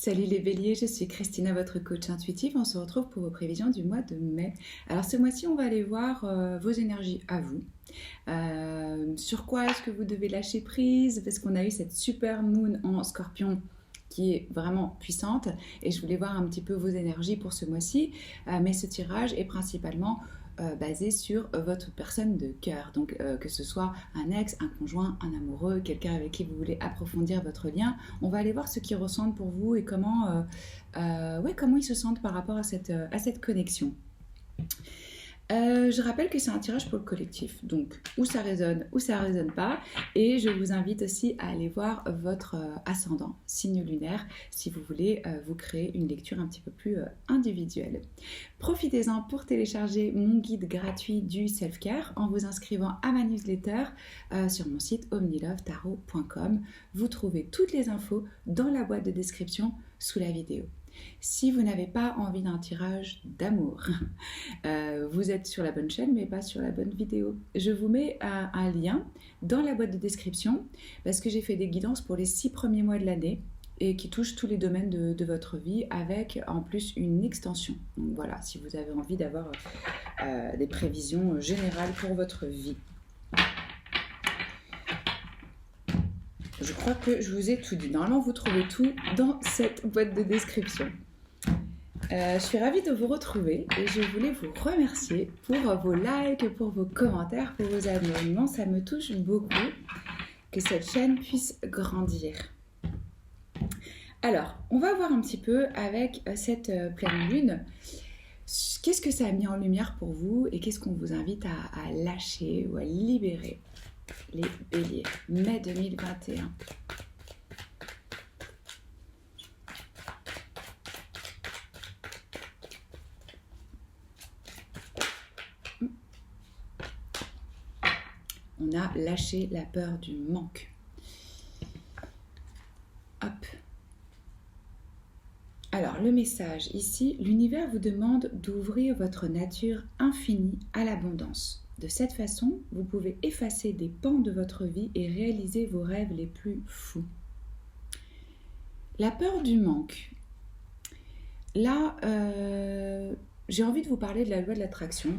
Salut les béliers, je suis Christina, votre coach intuitive. On se retrouve pour vos prévisions du mois de mai. Alors ce mois-ci, on va aller voir vos énergies à vous. Sur quoi est-ce que vous devez lâcher prise? Parce qu'on a eu cette super moon en scorpion qui est vraiment puissante. Et je voulais voir un petit peu vos énergies pour ce mois-ci. Mais ce tirage est principalement basé sur votre personne de cœur. Donc que ce soit un ex, un conjoint, un amoureux, quelqu'un avec qui vous voulez approfondir votre lien, on va aller voir ce qu'ils ressentent pour vous et comment ils se sentent par rapport à cette connexion. Je rappelle que c'est un tirage pour le collectif, donc où ça résonne pas, et je vous invite aussi à aller voir votre ascendant, signe lunaire, si vous voulez vous créer une lecture un petit peu plus individuelle. Profitez-en pour télécharger mon guide gratuit du self-care en vous inscrivant à ma newsletter sur mon site omnilovetarot.com. Vous trouvez toutes les infos dans la boîte de description sous la vidéo. Si vous n'avez pas envie d'un tirage d'amour, vous êtes sur la bonne chaîne mais pas sur la bonne vidéo. Je vous mets un lien dans la boîte de description parce que j'ai fait des guidances pour les 6 premiers mois de l'année et qui touchent tous les domaines de votre vie avec en plus une extension. Donc voilà, si vous avez envie d'avoir des prévisions générales pour votre vie. Je crois que je vous ai tout dit. Normalement, vous trouvez tout dans cette boîte de description. Je suis ravie de vous retrouver et je voulais vous remercier pour vos likes, pour vos commentaires, pour vos abonnements. Ça me touche beaucoup que cette chaîne puisse grandir. Alors, on va voir un petit peu avec cette pleine lune. Qu'est-ce que ça a mis en lumière pour vous et qu'est-ce qu'on vous invite à lâcher ou à libérer? Les béliers, mai 2021. On a lâché la peur du manque. Hop. Alors, le message ici, l'univers vous demande d'ouvrir votre nature infinie à l'abondance. De cette façon, vous pouvez effacer des pans de votre vie et réaliser vos rêves les plus fous. La peur du manque. Là, j'ai envie de vous parler de la loi de l'attraction.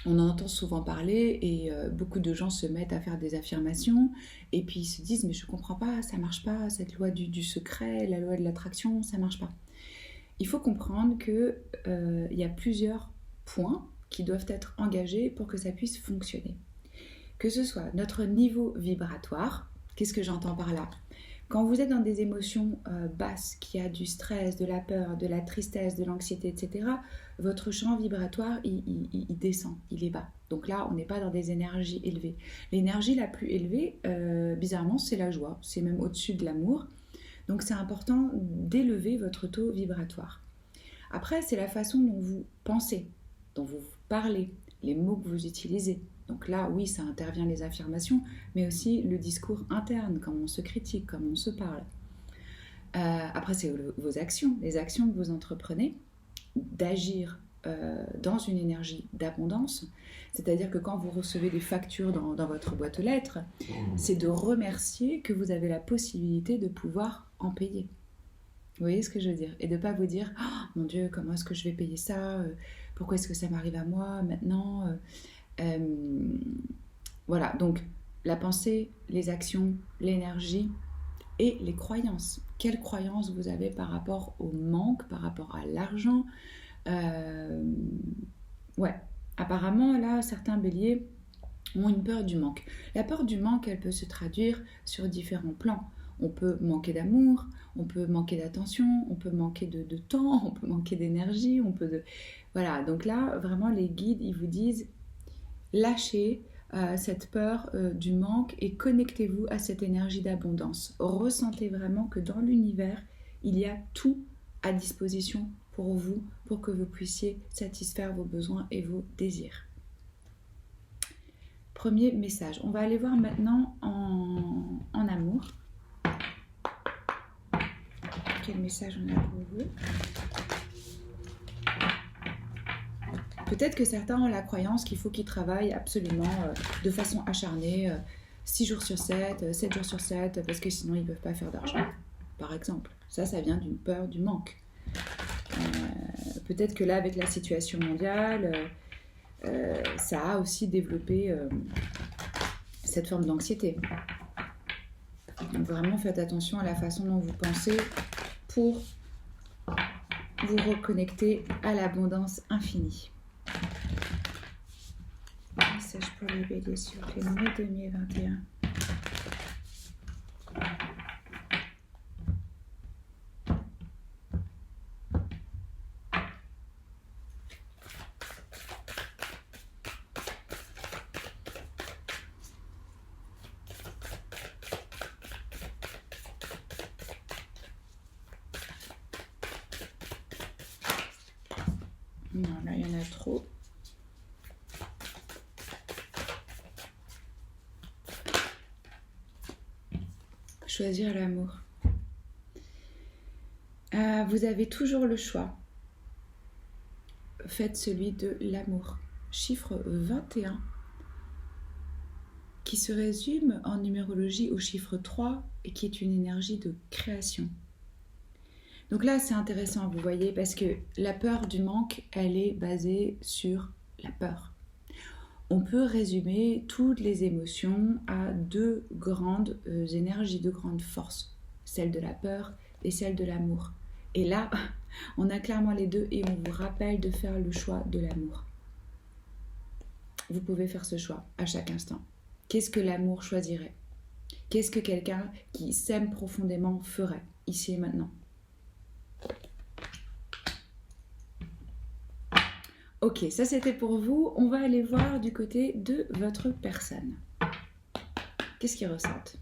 On en entend souvent parler et beaucoup de gens se mettent à faire des affirmations et puis ils se disent « mais je ne comprends pas, ça ne marche pas, cette loi du secret, la loi de l'attraction, ça ne marche pas ». Il faut comprendre qu'il y a plusieurs points qui doivent être engagés pour que ça puisse fonctionner. Que ce soit notre niveau vibratoire, qu'est-ce que j'entends par là? Quand vous êtes dans des émotions basses, qu'il y a du stress, de la peur, de la tristesse, de l'anxiété, etc., votre champ vibratoire, il descend, il est bas. Donc là, on n'est pas dans des énergies élevées. L'énergie la plus élevée, bizarrement, c'est la joie, c'est même au-dessus de l'amour. Donc c'est important d'élever votre taux vibratoire. Après, c'est la façon dont vous pensez, dont vous parlez, les mots que vous utilisez. Donc là, oui, ça intervient les affirmations, mais aussi le discours interne, comment on se critique, comment on se parle. Après, c'est vos actions, les actions que vous entreprenez, d'agir dans une énergie d'abondance. C'est-à-dire que quand vous recevez des factures dans votre boîte aux lettres, c'est de remercier que vous avez la possibilité de pouvoir en payer. Vous voyez ce que je veux dire? Et de ne pas vous dire « Oh mon Dieu, comment est-ce que je vais payer ça? Pourquoi est-ce que ça m'arrive à moi maintenant ?» Voilà, donc la pensée, les actions, l'énergie et les croyances. Quelles croyances vous avez par rapport au manque, par rapport à l'argent? Apparemment, là, certains béliers ont une peur du manque. La peur du manque, elle peut se traduire sur différents plans. On peut manquer d'amour, on peut manquer d'attention, on peut manquer de temps, on peut manquer d'énergie, Voilà, donc là, vraiment, les guides, ils vous disent lâchez cette peur du manque et connectez-vous à cette énergie d'abondance. Ressentez vraiment que dans l'univers, il y a tout à disposition pour vous, pour que vous puissiez satisfaire vos besoins et vos désirs. Premier message. On va aller voir maintenant en amour. Quel message on a pour vous? Peut-être que certains ont la croyance qu'il faut qu'ils travaillent absolument de façon acharnée, 6 jours sur 7, 7 jours sur 7, parce que sinon ils ne peuvent pas faire d'argent. Par exemple, Ça vient d'une peur du manque. Peut-être que là, avec la situation mondiale, ça a aussi développé cette forme d'anxiété. Donc vraiment, faites attention à la façon dont vous pensez pour vous reconnecter à l'abondance infinie. Message pour les béliers, s'il vous plaît, mai 2021. Non, là, il y en a trop. Choisir l'amour. Vous avez toujours le choix. Faites celui de l'amour. Chiffre 21, qui se résume en numérologie au chiffre 3 et qui est une énergie de création. Donc là, c'est intéressant, vous voyez, parce que la peur du manque, elle est basée sur la peur. On peut résumer toutes les émotions à deux grandes énergies, deux grandes forces, celle de la peur et celle de l'amour. Et là, on a clairement les deux et on vous rappelle de faire le choix de l'amour. Vous pouvez faire ce choix à chaque instant. Qu'est-ce que l'amour choisirait? Qu'est-ce que quelqu'un qui s'aime profondément ferait, ici et maintenant? Ok, ça c'était pour vous. On va aller voir du côté de votre personne. Qu'est-ce qu'ils ressentent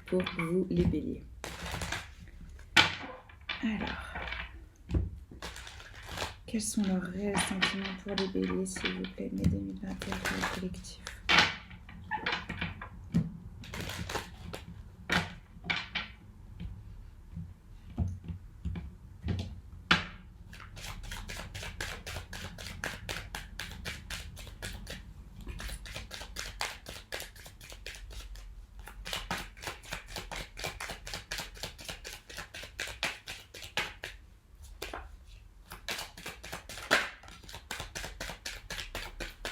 pour vous, les béliers? Alors, quels sont leurs réels sentiments pour les béliers, s'il vous plaît, mai 2021 pour le collectif?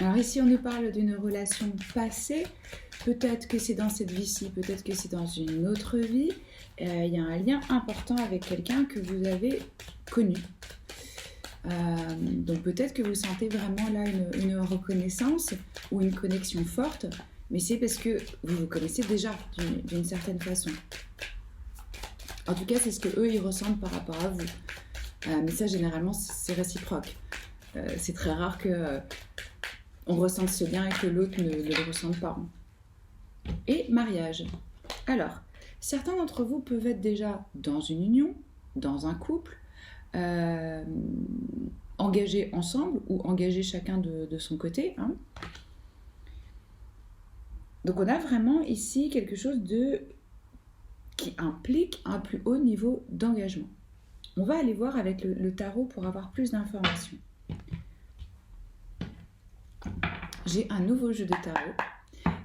Alors ici, on nous parle d'une relation passée. Peut-être que c'est dans cette vie-ci, peut-être que c'est dans une autre vie. Il y a un lien important avec quelqu'un que vous avez connu. Donc peut-être que vous sentez vraiment là une reconnaissance ou une connexion forte, mais c'est parce que vous vous connaissez déjà d'une certaine façon. En tout cas, c'est ce que eux ils ressentent par rapport à vous. Mais ça, généralement, c'est réciproque. C'est très rare que on ressente ce lien et que l'autre ne le ressente pas. Et mariage. Alors, certains d'entre vous peuvent être déjà dans une union, dans un couple, engagés ensemble ou engagés chacun de son côté. Hein. Donc on a vraiment ici quelque chose qui implique un plus haut niveau d'engagement. On va aller voir avec le tarot pour avoir plus d'informations. J'ai un nouveau jeu de tarot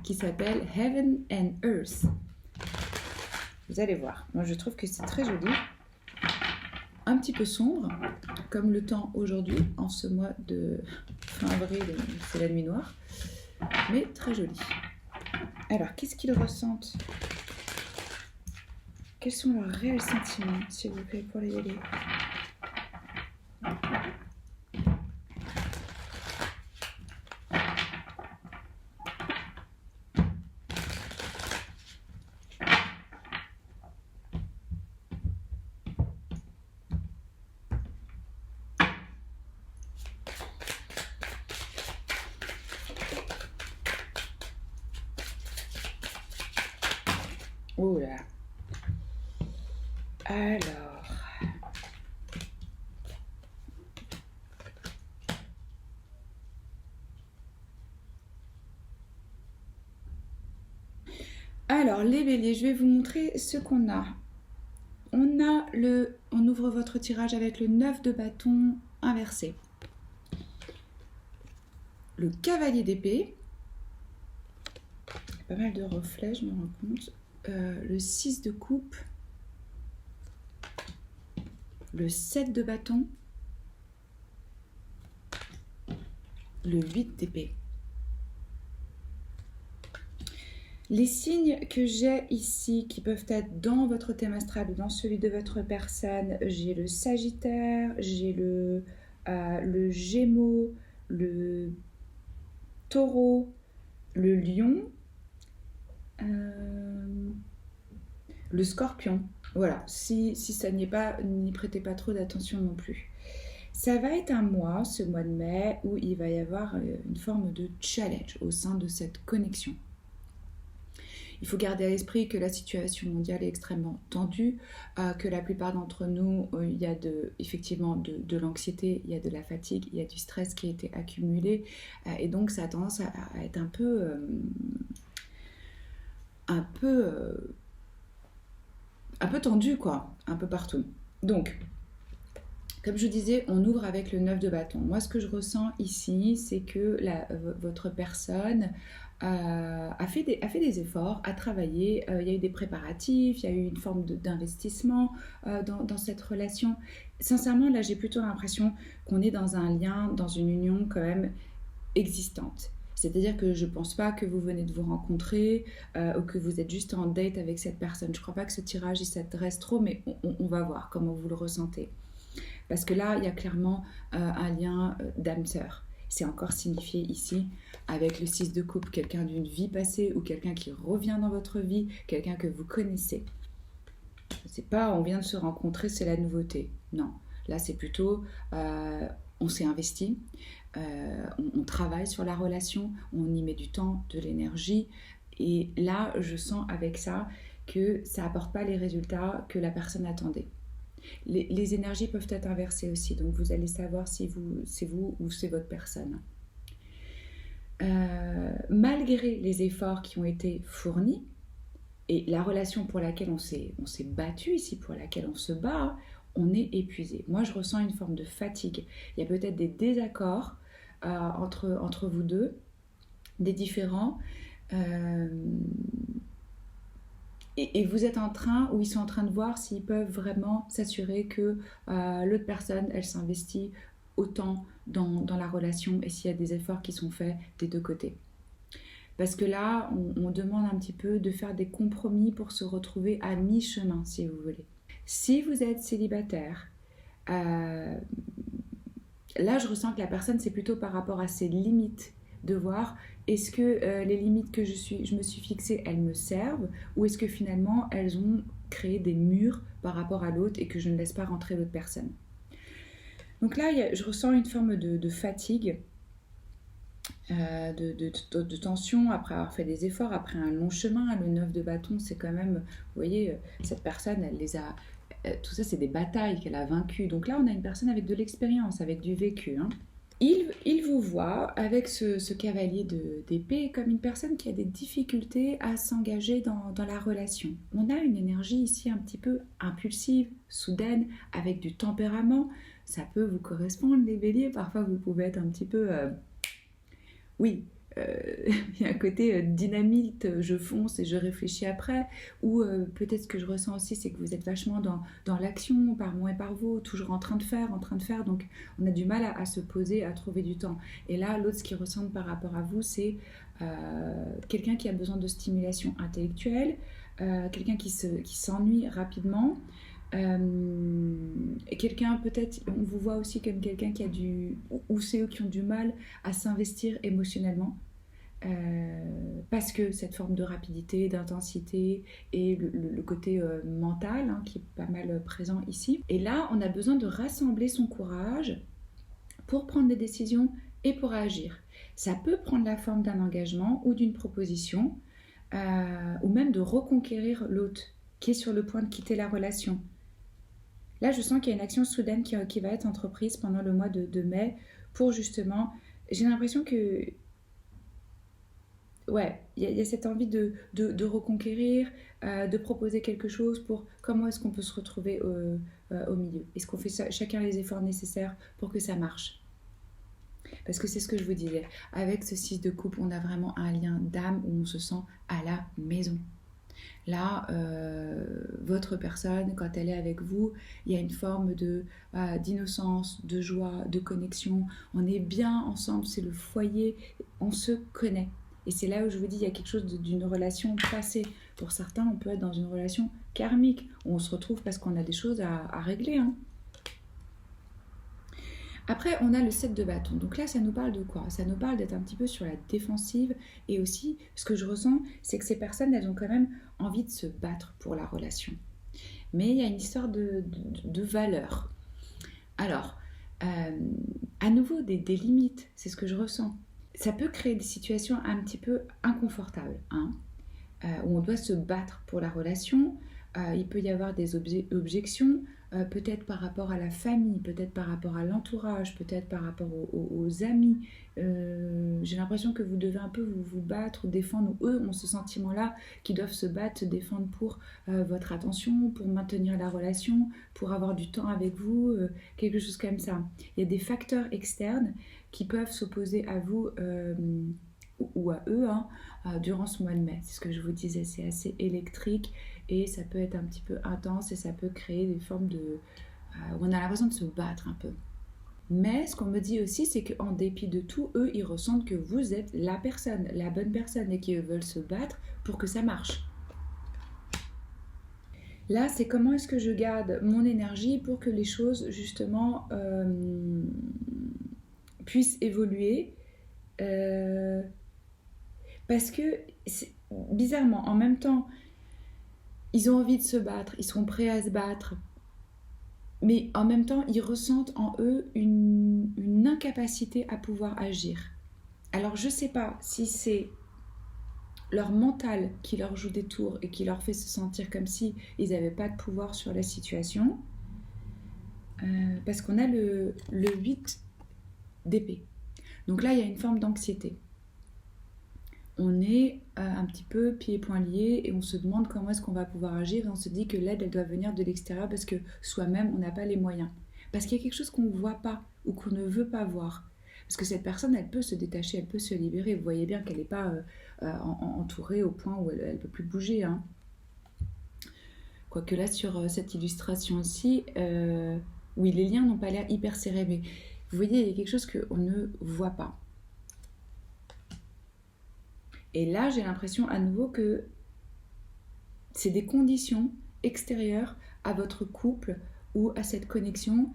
qui s'appelle Heaven and Earth. Vous allez voir, moi je trouve que c'est très joli, un petit peu sombre, comme le temps aujourd'hui, en ce mois de fin avril, c'est la nuit noire, mais très joli. Alors, qu'est-ce qu'ils ressentent? Quels sont leurs réels sentiments, s'il vous plaît, pour les béliers? Oh là. Alors, les béliers, je vais vous montrer ce qu'on a. On ouvre votre tirage avec le 9 de bâton inversé. Le cavalier d'épée. Pas mal de reflets, je me rends compte. Le 6 de coupe. le 7 de bâton, le 8 d'épée. Les signes que j'ai ici, qui peuvent être dans votre thème astral ou dans celui de votre personne, j'ai le Sagittaire, j'ai le Gémeaux, le Taureau, le Lion, le Scorpion. Voilà, si ça n'y est pas, n'y prêtez pas trop d'attention non plus. Ça va être un mois, ce mois de mai, où il va y avoir une forme de challenge au sein de cette connexion. Il faut garder à l'esprit que la situation mondiale est extrêmement tendue, que la plupart d'entre nous, il y a effectivement de l'anxiété, il y a de la fatigue, il y a du stress qui a été accumulé, et donc ça a tendance à être un peu tendu, quoi, un peu partout. Donc, comme je disais, on ouvre avec le 9 de bâton. Moi, ce que je ressens ici, c'est que votre personne a fait des efforts, a travaillé, il y a eu des préparatifs, il y a eu une forme d'investissement dans cette relation. Sincèrement, là, j'ai plutôt l'impression qu'on est dans un lien, dans une union quand même existante. C'est-à-dire que je ne pense pas que vous venez de vous rencontrer ou que vous êtes juste en date avec cette personne. Je ne crois pas que ce tirage il s'adresse trop, mais on va voir comment vous le ressentez. Parce que là, il y a clairement un lien d'âme-sœur. C'est encore signifié ici avec le 6 de coupe, quelqu'un d'une vie passée ou quelqu'un qui revient dans votre vie, quelqu'un que vous connaissez. C'est pas on vient de se rencontrer, c'est la nouveauté. Non, là c'est plutôt on s'est investi, on travaille sur la relation, on y met du temps, de l'énergie. Et là, je sens avec ça que ça n'apporte pas les résultats que la personne attendait. Les énergies peuvent être inversées aussi, donc vous allez savoir si c'est vous ou c'est votre personne. Malgré les efforts qui ont été fournis et la relation pour laquelle on s'est battu ici, pour laquelle on se bat, on est épuisé. Moi, je ressens une forme de fatigue. Il y a peut-être des désaccords entre vous deux, des différends. Et vous êtes en train, ou ils sont en train de voir s'ils peuvent vraiment s'assurer que l'autre personne, elle s'investit autant dans la relation et s'il y a des efforts qui sont faits des deux côtés. Parce que là, on demande un petit peu de faire des compromis pour se retrouver à mi-chemin, si vous voulez. Si vous êtes célibataire, là, je ressens que la personne, c'est plutôt par rapport à ses limites, de voir est-ce que les limites que je me suis fixées, elles me servent ou est-ce que finalement elles ont créé des murs par rapport à l'autre et que je ne laisse pas rentrer l'autre personne. Donc là, je ressens une forme de fatigue, de tension après avoir fait des efforts, après un long chemin. Le 9 de bâton, c'est quand même, vous voyez, cette personne, elle les a, tout ça c'est des batailles qu'elle a vaincues. Donc là, on a une personne avec de l'expérience, avec du vécu, hein. Il vous voit avec ce cavalier d'épée comme une personne qui a des difficultés à s'engager dans la relation. On a une énergie ici un petit peu impulsive, soudaine, avec du tempérament. Ça peut vous correspondre, les béliers. Parfois, vous pouvez être un petit peu... il y a un côté dynamite, je fonce et je réfléchis après, ou peut-être ce que je ressens aussi, c'est que vous êtes vachement dans l'action, par moi et par vous, toujours en train de faire, donc on a du mal à se poser, à trouver du temps. Et là, l'autre, ce qu'il ressent par rapport à vous, c'est quelqu'un qui a besoin de stimulation intellectuelle, quelqu'un qui s'ennuie rapidement, et quelqu'un peut-être, on vous voit aussi comme quelqu'un qui a ou c'est eux qui ont du mal à s'investir émotionnellement, parce que cette forme de rapidité, d'intensité et le côté mental hein, qui est pas mal présent ici. Et là, on a besoin de rassembler son courage pour prendre des décisions et pour agir. Ça peut prendre la forme d'un engagement ou d'une proposition, ou même de reconquérir l'autre qui est sur le point de quitter la relation. Là, je sens qu'il y a une action soudaine qui va être entreprise pendant le mois de mai pour justement... J'ai l'impression que... Ouais, il y a cette envie de reconquérir, de proposer quelque chose pour comment est-ce qu'on peut se retrouver au milieu. Est-ce qu'on fait chacun les efforts nécessaires pour que ça marche? Parce que c'est ce que je vous disais. Avec ce 6 de coupe, on a vraiment un lien d'âme où on se sent à la maison. Là, votre personne, quand elle est avec vous, il y a une forme d'innocence, de joie, de connexion. On est bien ensemble, c'est le foyer, on se connaît. Et c'est là où je vous dis, il y a quelque chose d'une relation passée. Pour certains, on peut être dans une relation karmique, où on se retrouve parce qu'on a des choses à régler. Hein. Après, on a le 7 de bâton. Donc là, ça nous parle de quoi? Ça nous parle d'être un petit peu sur la défensive. Et aussi, ce que je ressens, c'est que ces personnes, elles ont quand même envie de se battre pour la relation. Mais il y a une histoire de valeur. Alors, à nouveau, des limites, c'est ce que je ressens. Ça peut créer des situations un petit peu inconfortables, hein, où on doit se battre pour la relation. Il peut y avoir des objections, peut-être par rapport à la famille, peut-être par rapport à l'entourage, peut-être par rapport aux amis. J'ai l'impression que vous devez un peu vous battre, défendre, ou eux ont ce sentiment-là qu'ils doivent se battre, se défendre pour votre attention, pour maintenir la relation, pour avoir du temps avec vous, quelque chose comme ça. Il y a des facteurs externes qui peuvent s'opposer à vous ou à eux hein, durant ce mois de mai. C'est ce que je vous disais, c'est assez électrique et ça peut être un petit peu intense et ça peut créer des formes où on a l'impression de se battre un peu. Mais ce qu'on me dit aussi, c'est qu'en dépit de tout, eux, ils ressentent que vous êtes la personne, la bonne personne et qu'ils veulent se battre pour que ça marche. Là, c'est comment est-ce que je garde mon énergie pour que les choses, justement, puissent évoluer. Parce que, bizarrement, en même temps, ils ont envie de se battre, ils sont prêts à se battre, mais en même temps, ils ressentent en eux une incapacité à pouvoir agir. Alors, je ne sais pas si c'est leur mental qui leur joue des tours et qui leur fait se sentir comme si ils n'avaient pas de pouvoir sur la situation, parce qu'on a le 8 d'épée. Donc là, il y a une forme d'anxiété. On est un petit peu pieds et poings liés et on se demande comment est-ce qu'on va pouvoir agir et on se dit que l'aide, elle doit venir de l'extérieur parce que soi-même, on n'a pas les moyens. Parce qu'il y a quelque chose qu'on ne voit pas ou qu'on ne veut pas voir. Parce que cette personne, elle peut se détacher, elle peut se libérer. Vous voyez bien qu'elle n'est pas entourée au point où elle ne peut plus bouger. Hein. Quoique là, sur cette illustration-ci, oui, les liens n'ont pas l'air hyper serrés, mais vous voyez, il y a quelque chose qu'on ne voit pas. Et là, j'ai l'impression à nouveau que c'est des conditions extérieures à votre couple ou à cette connexion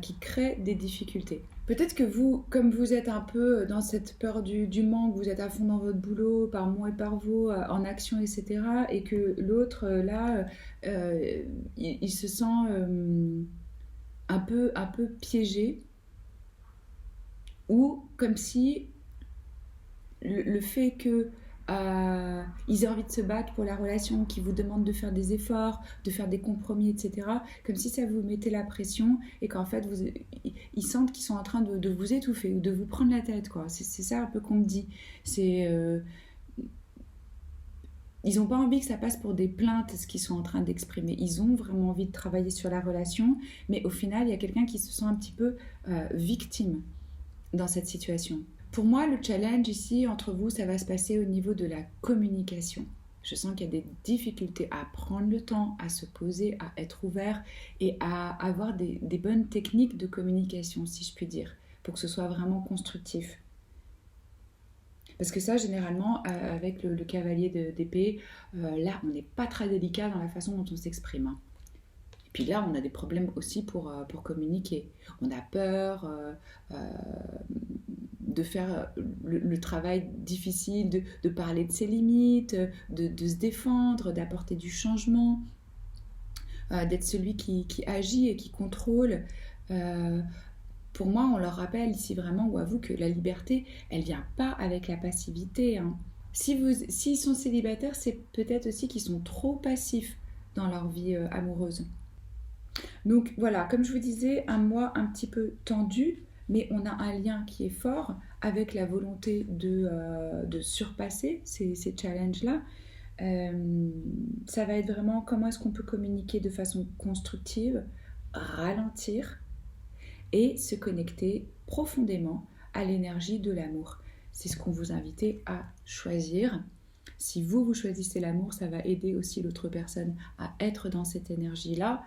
qui créent des difficultés. Peut-être que vous, comme vous êtes un peu dans cette peur du manque, vous êtes à fond dans votre boulot, par moi et par vous, en action, etc. Et que l'autre, là, il se sent un peu piégé. Ou comme si le fait que ils aient envie de se battre pour la relation, qu'ils vous demandent de faire des efforts, de faire des compromis, etc. Comme si ça vous mettait la pression et qu'en fait, ils sentent qu'ils sont en train de vous étouffer ou de vous prendre la tête, quoi. C'est ça un peu qu'on me dit. Ils n'ont pas envie que ça passe pour des plaintes, ce qu'ils sont en train d'exprimer. Ils ont vraiment envie de travailler sur la relation, mais au final, il y a quelqu'un qui se sent un petit peu victime dans cette situation. Pour moi, le challenge ici, entre vous, ça va se passer au niveau de la communication. Je sens qu'il y a des difficultés à prendre le temps, à se poser, à être ouvert et à avoir des bonnes techniques de communication, si je puis dire, pour que ce soit vraiment constructif. Parce que ça, généralement, avec le cavalier d'épée, là, on n'est pas très délicat dans la façon dont on s'exprime. Hein. Et puis là, on a des problèmes aussi pour communiquer. On a peur de faire le travail difficile, de parler de ses limites, de se défendre, d'apporter du changement, d'être celui qui agit et qui contrôle. Pour moi, on leur rappelle ici vraiment ou à vous que la liberté, elle ne vient pas avec la passivité. Hein. S'ils sont célibataires, c'est peut-être aussi qu'ils sont trop passifs dans leur vie amoureuse. Donc voilà, comme je vous disais, un mois un petit peu tendu, mais on a un lien qui est fort avec la volonté de surpasser ces challenges-là. Ça va être vraiment comment est-ce qu'on peut communiquer de façon constructive, ralentir et se connecter profondément à l'énergie de l'amour. C'est ce qu'on vous invite à choisir. Si vous choisissez l'amour, ça va aider aussi l'autre personne à être dans cette énergie-là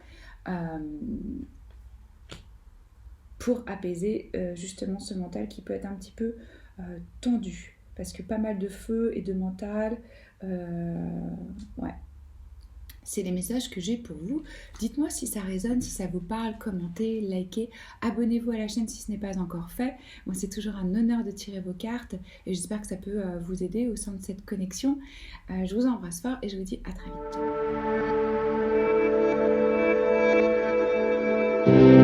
pour apaiser justement ce mental qui peut être un petit peu tendu. Parce que pas mal de feu et de mental, ouais. C'est les messages que j'ai pour vous. Dites-moi si ça résonne, si ça vous parle, commentez, likez, abonnez-vous à la chaîne si ce n'est pas encore fait. Moi, c'est toujours un honneur de tirer vos cartes et j'espère que ça peut vous aider au sein de cette connexion. Je vous embrasse fort et je vous dis à très vite.